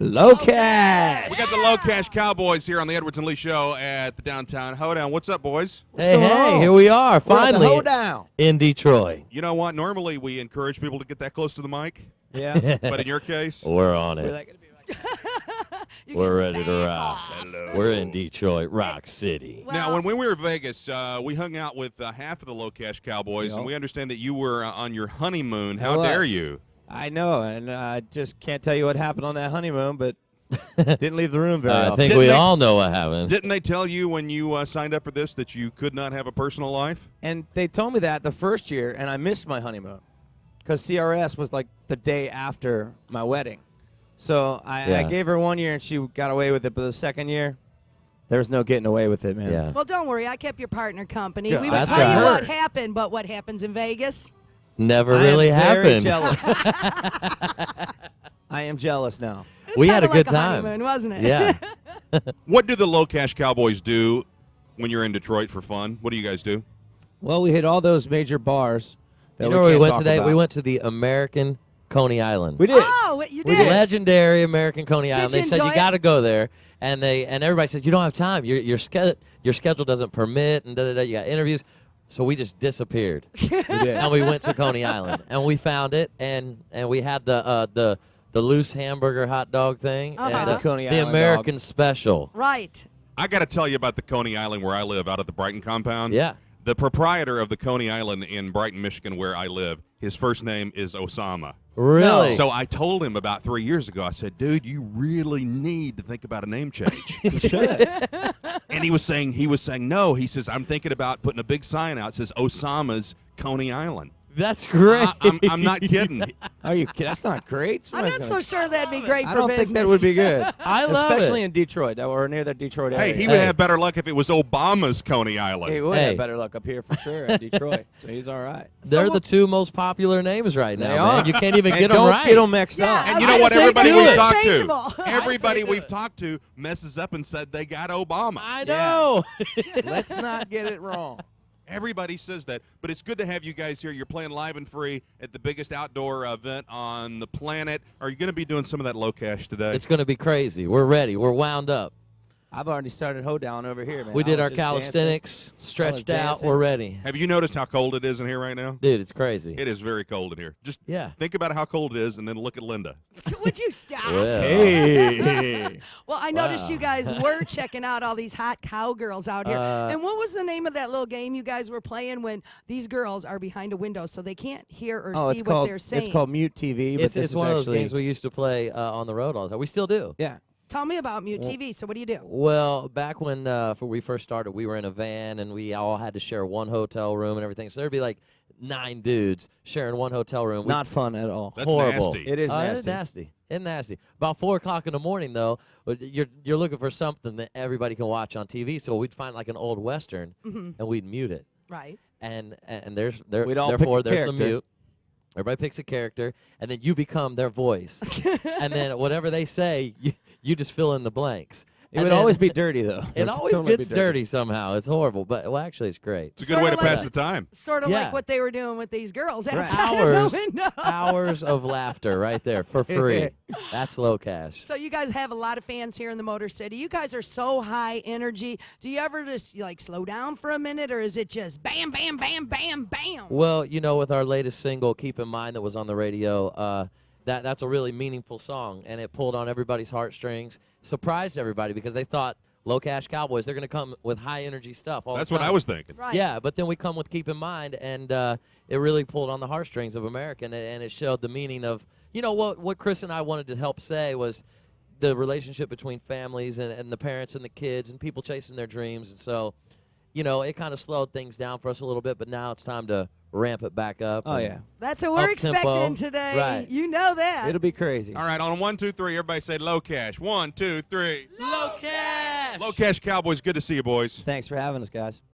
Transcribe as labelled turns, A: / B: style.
A: LoCash.
B: We got the LoCash Cowboys here on the Edwards and Lee Show at the Downtown Hoedown. What's up, boys?
A: Hey, here we are, finally
C: Hoedown
A: in Detroit.
B: You know what? Normally we encourage people to get that close to the mic,
C: Yeah.
B: but in your case,
A: We're on
C: We're
A: it.
C: like,
A: We're ready to rock. We're in Detroit, Rock City.
B: now when we were in Vegas, we hung out with half of the LoCash Cowboys, and we understand that you were on your honeymoon. How dare you?
C: I know, and I just can't tell you what happened on that honeymoon, but didn't leave the room very
A: I
C: often.
A: think
B: Didn't
A: we
B: they-
A: all know what happened.
B: Didn't they tell you when you signed up for this that you could not have a personal life?
C: And they told me that the first year, and I missed my honeymoon because CRS was like the day after my wedding. So I gave her 1 year, and she got away with it, but the second year, there was no getting away with it, man.
A: Yeah.
D: Well, don't worry. I kept your partner company.
C: Yeah,
D: We would
A: that's
D: tell you
A: right.
D: what happened, but what happens in Vegas?
A: Never
C: I
A: really
C: am very
A: happened.
C: jealous. I am jealous now.
D: It was
A: We had
D: kinda
A: a good
D: like
A: time.
D: honeymoon, wasn't it?
A: Yeah.
B: What do the LoCash Cowboys do when you're in Detroit for fun? What do you guys do?
C: Well, we hit all those major bars. That
A: You know where we
C: can't
A: went
C: talk
A: today?
C: about.
A: We went to the American Coney Island.
C: We did.
D: Oh, what you
A: The
D: did?
A: legendary American Coney Island.
D: you
A: They said
D: enjoy
A: you
D: it?
A: got to go there, and everybody said you don't have time. Your schedule doesn't permit, and You got interviews, so we just disappeared,
C: We did.
A: and we went to Coney Island, and we found it, and we had the loose hamburger hot dog thing,
D: Uh-huh.
A: and
D: The
C: Coney
A: the
C: Island
A: American special.
D: Right.
B: I got to tell you about the Coney Island where I live, out at the Brighton compound.
A: Yeah.
B: The proprietor of the Coney Island in Brighton, Michigan, where I live, his first name is Osama.
A: Really?
B: So I told him about 3 years ago, I said, dude, you really need to think about a name change. And he was saying no. He says, I'm thinking about putting a big sign out that says Osama's Coney Island.
A: That's great.
B: I'm not kidding.
C: Are you kidding? That's not great.
D: I'm not so sure that'd be great
C: I
D: for
C: don't
D: business.
C: think that would be good.
A: I love
C: Especially
A: it.
C: in Detroit, that we're near the Detroit area.
B: Hey, he would have better luck if it was Obama's Coney Island.
C: He would
A: Hey.
C: have better luck up here for sure in Detroit. So he's all right.
A: They're the two most popular names right now,
C: They
A: man.
C: are.
A: You can't even
C: And
A: get them
C: don't
A: right.
C: get them mixed
D: Yeah,
C: up.
D: I
B: And you
D: was
B: know what?
D: gonna say
B: Everybody
D: do
B: we've
D: it.
B: talked to,
D: Interchangeable.
B: everybody
D: I say
B: we've
D: do it.
B: talked to messes up and said they got Obama.
A: I know.
C: Let's not get it wrong.
B: Everybody says that, but it's good to have you guys here. You're playing live and free at the biggest outdoor event on the planet. Are you going to be doing some of that LoCash today?
A: It's going to be crazy. We're ready. We're wound up.
C: I've already started hoedown over here, man.
A: We
C: I
A: did
C: was
A: our
C: just
A: calisthenics, stretched out.
C: dancing.
A: We're ready.
B: Have you noticed how cold it is in here right now?
A: Dude, it's crazy.
B: It is very cold in here. Just
A: Yeah.
B: think about how cold it is and then look at Linda.
D: Would you stop?
A: Well,
C: Hey.
D: Well, I noticed
A: Wow.
D: you guys were checking out all these hot cowgirls out here. And what was the name of that little game you guys were playing when these girls are behind a window so they can't hear or
C: Oh,
D: see
C: it's
D: what
C: called
D: they're saying?
C: it's called Mute TV. But
A: it's
C: this is
A: one of those
C: actually,
A: games we used to play on the road all the time. We still do.
C: Yeah.
D: Tell me about Mute TV. So what do you do?
A: Well, back when we first started, we were in a van, and we all had to share one hotel room and everything. So there'd be like 9 dudes sharing one hotel room.
C: Not fun at all.
B: That's
A: Horrible.
B: nasty.
C: It is nasty.
A: It's nasty. It's nasty. About 4 o'clock in the morning, though, you're looking for something that everybody can watch on TV. So we'd find like an old Western, and we'd mute it.
D: Right.
A: And
C: We'd all pick a
A: therefore there's the
C: character.
A: mute. Everybody picks a character, and then you become their voice. And then whatever they say, you just fill in the blanks.
C: It
A: And
C: would
A: then-
C: always be dirty, though.
A: It
C: would
A: always
C: totally
A: gets
C: be
A: dirty somehow. It's horrible, but actually it's great.
B: It's a good way to
D: Sorta
B: pass
D: like-
B: the time.
D: Sort of
A: Yeah.
D: like what they were doing with these girls
A: Right.
D: outside
A: Hours,
D: the window.
A: hours of laughter right there for free. That's LoCash.
D: So you guys have a lot of fans here in the Motor City. You guys are so high energy. Do you ever just like slow down for a minute, or is it just bam, bam, bam, bam, bam?
A: Well, with our latest single, Keep in Mind, that was on the radio, that's a really meaningful song, and it pulled on everybody's heartstrings, surprised everybody because they thought LoCash Cowboys, they're going to come with high energy stuff all
B: That's
A: the
B: what
A: time.
B: I was thinking.
D: Right.
A: Yeah, but then we come with Keep in Mind, and it really pulled on the heartstrings of America, and it showed the meaning of, what Chris and I wanted to help say was the relationship between families and the parents and the kids and people chasing their dreams. And so, it kind of slowed things down for us a little bit, but now it's time to ramp it back up.
C: Oh,
A: and
C: yeah.
D: That's what we're
A: Up-tempo.
D: expecting today.
A: Right.
D: You know that.
C: It'll be crazy.
B: All right, on 1, 2, 3, everybody say LoCash. 1, 2, 3.
A: LoCash!
B: LoCash Cowboys, good to see you, boys.
C: Thanks for having us, guys.